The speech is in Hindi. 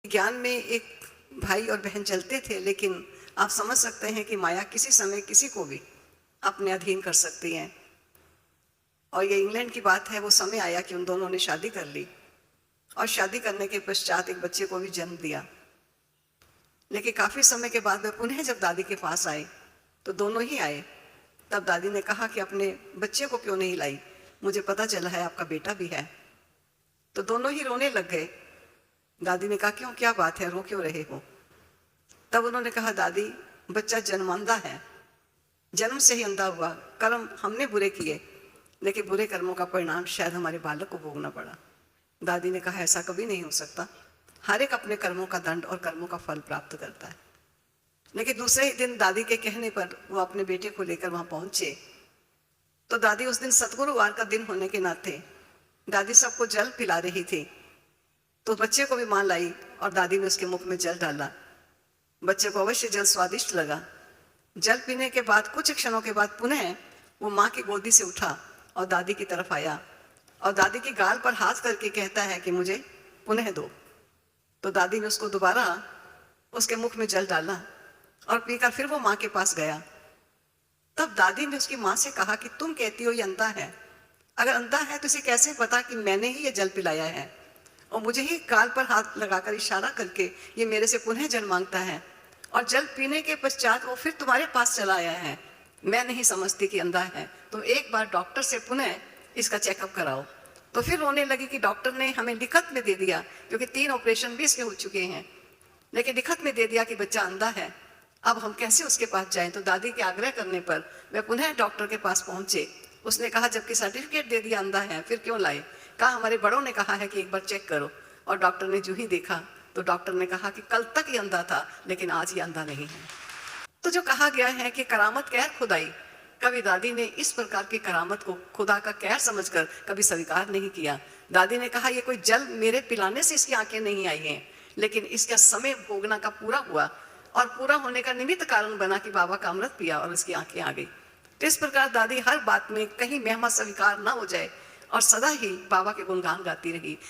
ज्ञान में एक भाई और बहन चलते थे, लेकिन आप समझ सकते हैं कि माया किसी समय किसी को भी अपने अधीन कर सकती है। और ये इंग्लैंड की बात है, वो समय आया कि उन दोनों ने शादी कर ली और शादी करने के पश्चात एक बच्चे को भी जन्म दिया। लेकिन काफी समय के बाद वे पुनः जब दादी के पास आए तो दोनों ही आए। तब दादी ने कहा कि अपने बच्चे को क्यों नहीं लाई, मुझे पता चला है आपका बेटा भी है। तो दोनों ही रोने लग गए। दादी ने कहा, क्यों, क्या बात है, रो क्यों रहे हो? तब उन्होंने कहा, दादी बच्चा जन्मांधा है, जन्म से ही अंधा हुआ। कर्म हमने बुरे किए, लेकिन बुरे कर्मों का परिणाम शायद हमारे बालक को भोगना पड़ा। दादी ने कहा, ऐसा कभी नहीं हो सकता, हर एक अपने कर्मों का दंड और कर्मों का फल प्राप्त करता है। लेकिन दूसरे ही दिन दादी के कहने पर वो अपने बेटे को लेकर वहां पहुंचे। तो दादी उस दिन सतगुरुवार का दिन होने के नाते दादी सबको जल पिला रही थी। तो बच्चे को भी मां लाई और दादी ने उसके मुख में जल डाला। बच्चे को अवश्य जल स्वादिष्ट लगा। जल पीने के बाद कुछ क्षणों के बाद पुनः वो माँ की गोदी से उठा और दादी की तरफ आया और दादी की गाल पर हाथ करके कहता है कि मुझे पुनः दो। तो दादी ने उसको दोबारा उसके मुख में जल डाला और पीकर फिर वो माँ के पास गया। तब दादी ने उसकी माँ से कहा कि तुम कहती हो ये अंधा है, अगर अंधा है तो इसे कैसे पता कि मैंने ही ये जल पिलाया है और मुझे ही गाल पर हाथ लगाकर इशारा करके ये मेरे से पुनः जल मांगता है, और जल पीने के पश्चात वो फिर तुम्हारे पास चला आया है। मैं नहीं समझती कि अंधा है, तुम एक बार डॉक्टर से पुनः इसका चेकअप कराओ। तो फिर रोने लगी कि डॉक्टर ने हमें लिखत में दे दिया, क्योंकि 3 ऑपरेशन भी इसके हो चुके हैं, लेकिन लिखत में दे दिया कि बच्चा अंधा है, अब हम कैसे उसके पास जाएं। तो दादी के आग्रह करने पर वे पुनः डॉक्टर के पास पहुंचे। उसने कहा, जबकि सर्टिफिकेट दे दिया अंधा है, फिर क्यों लाए? कहा, हमारे बड़ों ने कहा है कि एक बार चेक करो। और डॉक्टर ने जो ही देखा तो डॉक्टर ने कहा कि कल तक ये अंधा था, लेकिन आज ये अंधा नहीं है। तो जो कहा गया है कि करामत कहर खुदाई, कभी दादी ने इस प्रकार की करामत को खुदा का कहर समझकर कभी स्वीकार नहीं किया। दादी ने कहा, ये कोई जल मेरे पिलाने से इसकी आंखें नहीं आई हैं, लेकिन इसका समय भोगना का पूरा हुआ और पूरा होने का निमित्त कारण बना कि बाबा का अमृत पिया और उसकी आंखें आ गई। तो इस प्रकार दादी हर बात में कहीं महिमा स्वीकार ना हो जाए और सदा ही बाबा के गुणगान गाती रही।